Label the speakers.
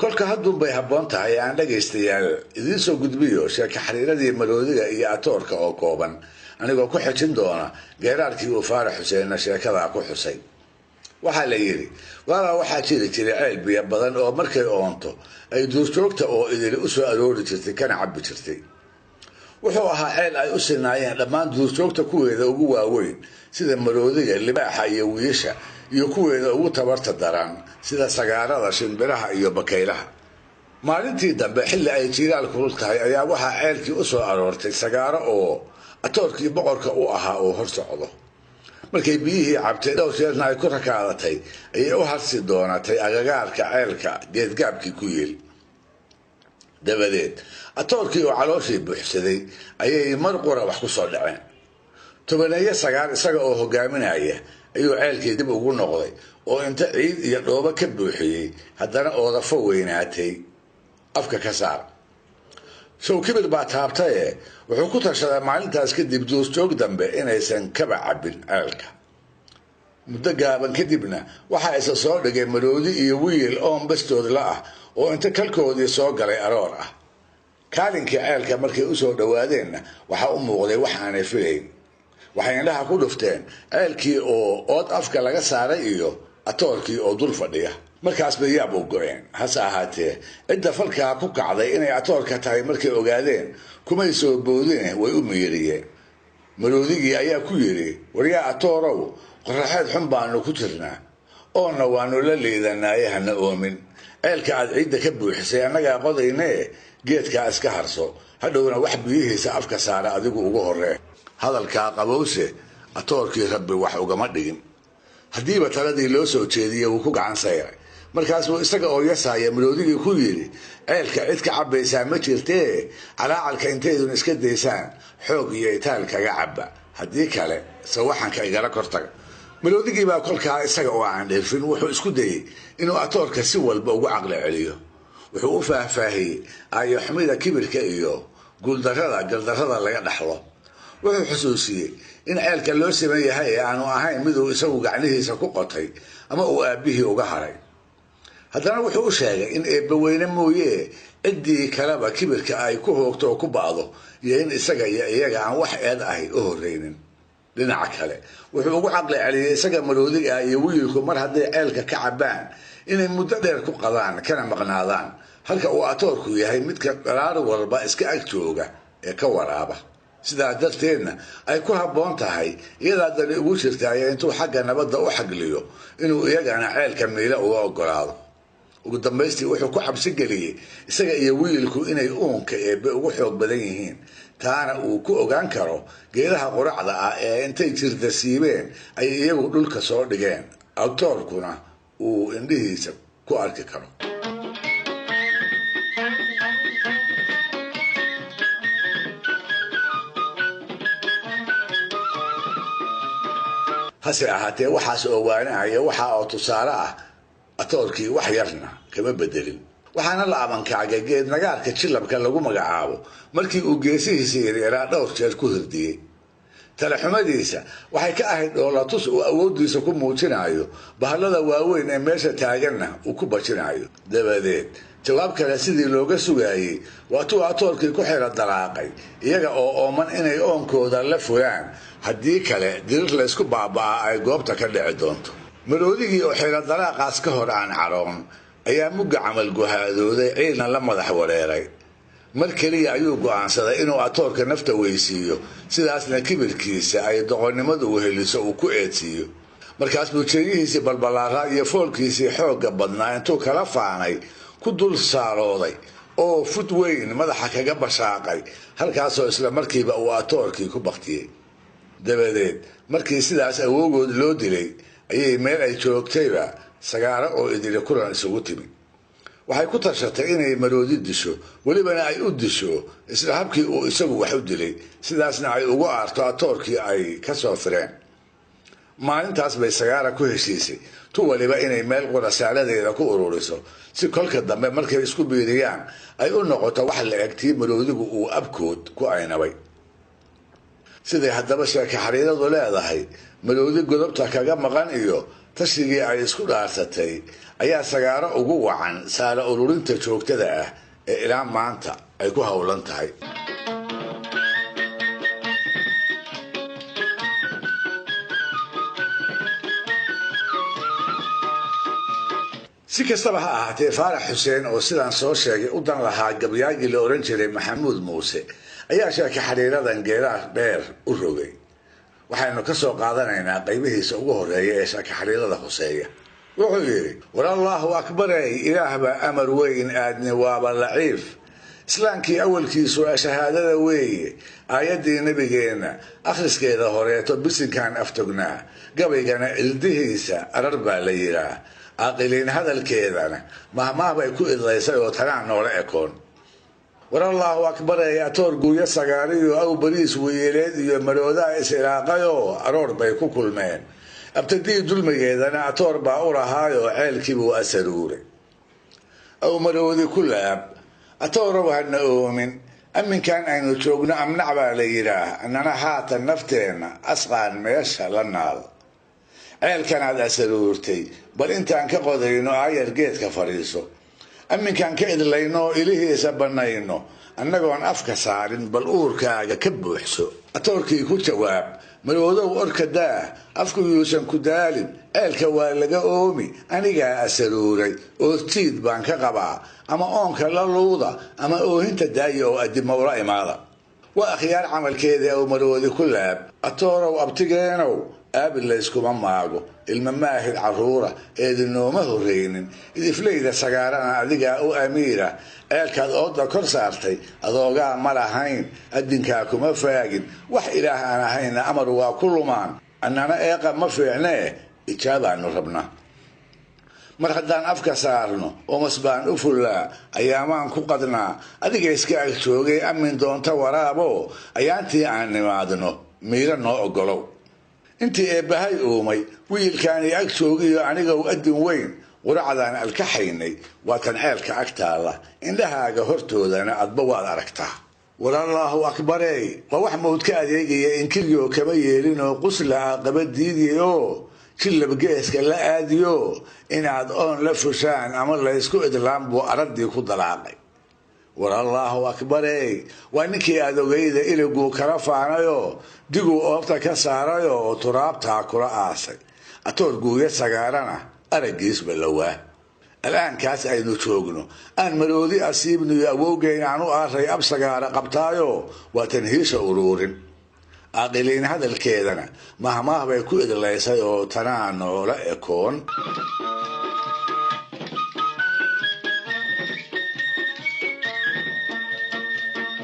Speaker 1: kolka hadduun bay habboon tahay aan dhagaystayaal idiin soo gudbiyo sheeko xariiradii maroodiga iyo atoorka oo kooban anigoo ku xejin doona geeraarkii uu Faarax Xuseenna sheekadaa ku xusay. waxaa la yidhi walaa waxaa jiri jiray ceel biyo badan oo markay oonto ay duurjoogta oo idili u soo aroori jirtay kana cabbi jirtay. wuxuu ahaa ceel ay u sinaayeen dhammaan duurjoogta kuweeda ugu waaweyn sida maroodiga, libaaxa iyo wiisha, iyo kuweeda ugu tabarta daran sida sagaarada, shimbiraha iyo bakaylaha. maalintii dambe xilli ay jiilaal kulul tahay ayaa waxaa ceelkii u soo aroortay sagaaro oo atoorkii boqorka u ahaa oo hor socdo. markay biyihii cabtay dhowr jeerna ay ku rakaadatay ayay u harsi doonatay agagaarka ceelka geedgaabkii ku yeel. dabadeed atoorkii oo calooshii buuxsaday ayay mar qura wax ku soo dhaceen. tobaneeyo sagaar isaga oo hogaaminaya ayuu ceelkii dib ugu noqday oo inta ciid iyo dhoobo ka buuxiyey haddana oodafo weynaatay afka ka saar. sow kibir baa taabtaye wuxuu ku tashaday maalintaas kadib duurjoog dambe inaysan kaba cabbin ceelka. muddo gaaban kadibna waxaa isa soo dhigay maroodi iyo wiil oon bastoodla ah oo inta kalkoodii soo galay aroor ah. kaalinkii ceelka markay u soo dhowaadeenna waxaa u muuqday wax aanay filayn. waxay indhaha ku dhufteen ceelkii oo ood afka laga saaray iyo atoorkii oo dul fadhiya. markaas bay yaab u go-een. hase ahaatee cidda falkaa ku kacday inay atoorka tahay markay ogaadeen kumay soo boodine way u miiriyeen. maroodigii ayaa ku yidhi waryaa atoorow, qoraxeed xun baanu ku jirnaa oonna waanu la liidanaaye hana oomin. ceelka aad ciidda ka buuxisay annagaa qodaynee geedkaa iska harso, hadhowna wax biyihiisa afka saara adigu ugu horree. hadalkaa qabowse atoorkii rabbi wax ugama dhigin. haddiiba taladii loo soo jeediyey wuu ku gacan sayray. markaasuu isaga oo yasaaya maroodigii ku yidhi ceelka cid ka cabbaysaa ma jirtee calaacalka intaydun iska daysaan xoog iyo itaal kaga cabba, haddii kale sawaxanka igala kortaga. maroodigii baa kolkaa isaga oo aan dheefin wuxuu isku dayey inuu atoorka si walba ugu caqli celiyo. wuxuu u faahfaahiyey aayoxumida kibirka iyo guuldarrada gardarrada laga dhaxlo. wuxuu xusuusiyey in ceelka loo siman yahay ee aanu ahayn miduu isagu gacnihiisa ku qotay ama uu aabbihii uga haray. haddana wuxuu u sheegay in eebbaweyne mooyee ciddii kaleba kibirka ay ku hoogto oo ku ba'do iyo in isaga iyo iyaga aan wax eed ahi u horreynin. dhinaca kale wuxuu ugu caqli celiyey isaga maroodiga ah iyo wiilku mar hadday ceelka ka cabbaan inay muddo dheer ku qadaan kana maqnaadaan, halka uu atoorku yahay midka qaraar walba iska ag jooga ee ka waraaba. sidaa darteedna ay ku habboon tahay iyadaa dani ugu jirtaayo intuu xagga nabadda u xagliyo inuu iyagana ceelka miila uga oggolaado. ugu dambaystii wuxuu ku cabsi geliyey isaga iyo wiilku inay uunka eebbe ugu xoog badan yihiin, taana uu ku ogaan karo geedaha quracda ah ee intay jirda siibeen ay iyagu dhulka soo dhigeen, atoorkuna uu indhihiisa ku arki karo. hase ahaatee waxaas oo waanahaya waxa oo tusaale ah atoorkii wax yarna kama bedelin. waxaana la abankaagay geed nagaarka jilabka lagu magacaabo markii uu geesihiisa yaryaaraa dhowr jeer ku hirdiyey. talaxumadiisa waxay ka ahayd dhoolatus uu awooddiisa ku muujinayo, bahallada waaweyn ee meesha taaganna uu ku bajinayo. dabadeed jawaab kale sidii looga sugaayey waatuu atoorkii ku xira dalaaqay iyaga oo ooman inay oonkooda la fulaan, haddii kale dirir laysku baaba'aa ay goobta ka dhici doonto. maroodigii oo xira dalaaqaas ka hor aan caroon ayaa mugga camal guhaadooday, ciilna la madax wareeray. mar keliya ayuu go'aansaday inuu atoorka nafta weysiiyo, sidaasna kibirkiisa ay doqonnimadu weheliso uu ku eedsiiyo. markaas buu jeeyihiisii balbalaaraa iyo foolkiisii xoogga badnaa intuu kala faanay ku dul saarooday oo fud weyn madaxa kaga bashaaqay, halkaasoo isla markiiba uu atoorkii ku baktiyey. dabadeed markii sidaas awoogood loo dilay ayay meel ay joogtayba sagaaro oo idili kulan isugu timi. waxay ku tashatay inay maroodi disho, welibana ay u disho isla habkii uu isagu wax u dilay, sidaasna ay ugu aarto atoorkii ay ka soo fireen. maalintaas bay sagaara ku heshiisay tu waliba inay meel qurasaaladeeda ku ururiso si kolka dambe markay isku biiriyaan ay u noqoto wax la eg tii maroodigu uu abkood ku aynabay. siday haddaba sheeka xariiradu leedahay, maroodi godobta kaga maqan iyo tashigii ay isku dhaarsatay ayaa sagaaro ugu wacan saala ururinta joogtada ah ee ilaa maanta ay ku howlan tahay. si kastaba ha ahaatee faarax xuseen oo sidaan soo sheegay u dan lahaa gabyaagii la oran jiray maxamuud muuse ayaa sheeka xiriiradan geeraar dheer u rogay. waxaynu ka soo qaadanaynaa qaybihiisa ugu horeeya ee sheeka xiriirada hoseeya. wuxuu yidhi war allahu akbarey ilaah baa amar weyn aadni waaba laciif islaamkii awalkiisu shahaadada weeye aayaddii nabigeenna akhriskeeda horeeto bisinkaan aftognaa gabaygana ildihiisa arar baa la yidhaah aqiliin hadalkeedana mahmaah bay ku idlaysay oo tanaan noola ekoon. war allahu akbarey atoor guuyo sagaariyo aw bariis wiileed iyo maroodaa is-ilaaqayoo aroor bay ku kulmeen abtadii dulmigeedana atoor baa u lahaayoo ceelkiibuu asaruuray. aw maroodi ku laab atoorow hana oomin amminkan aynu joogno amnac baa la yidhaah annana haatan nafteenna asqaan meesha la naal ceelkanaad asaruurtay bal intaan ka qodayno aayar geedka fadhiiso amminkaan ka idlayno ilihiisa bannayno annagoon afka saarin bal uurkaaga ka buuxso. atoorkii ku jawaab maroodow orka daah afku yuusan ku daalin ceelka waa laga oomi anigaa asaruuray oortiid baan ka qabaa ama oonka la luuda ama oohinta daaya oo addimowla imaada. waa akhyaar camalkeedii aw maroodi ku laab atoorow abtigeenow aabil layskuma maago ilma maahid carruura eedinooma horraynin idiflayda sagaarana adigaa u amiira ceelkaad ooda kor saartay adoogaa ma lahayn addinkaa kuma faagin wax ilaah aan ahayna amar waa ku lumaan annana eeqa ma fiicnee ijaabaanu rabna. mar haddaan afka saarno omas baan u fullaa ayaamaan ku qadnaa adiga iska ag joogay amin doonta waraabo ayaantii aan nimaadno miiro noo oggolow. intii eebbahay uumay wiilkaani ag joogiyo anigow addin weyn quracdaan alkaxaynay waa tan ceelka ag taalla indhahaaga hortoodana adba waad aragtaa. war allahu akbarey waa wax mawd ka adeegaya inkiryo kama yeelinoo qusla aqaba diidiyoo jillab geeska la aadiyo inaad oon la fushaan ama laysku idlaan buu araddii ku dalaaqay. war allahu akbarey waa ninkii adogayda iliguu kala faanayoo diguu oobta ka saarayoo oo turaabtaa kula aasay atoor guuyo sagaarana araggiisba lawaa. al'aankaas aynu joogno aan maroodi asiibniyo awowgeyn aan u aaray ab sagaara qabtaayoo waa tanhiisha uruurin aqiliin hadalkeedana mahmaah bay ku idlaysay oo tanaa noola ekoon.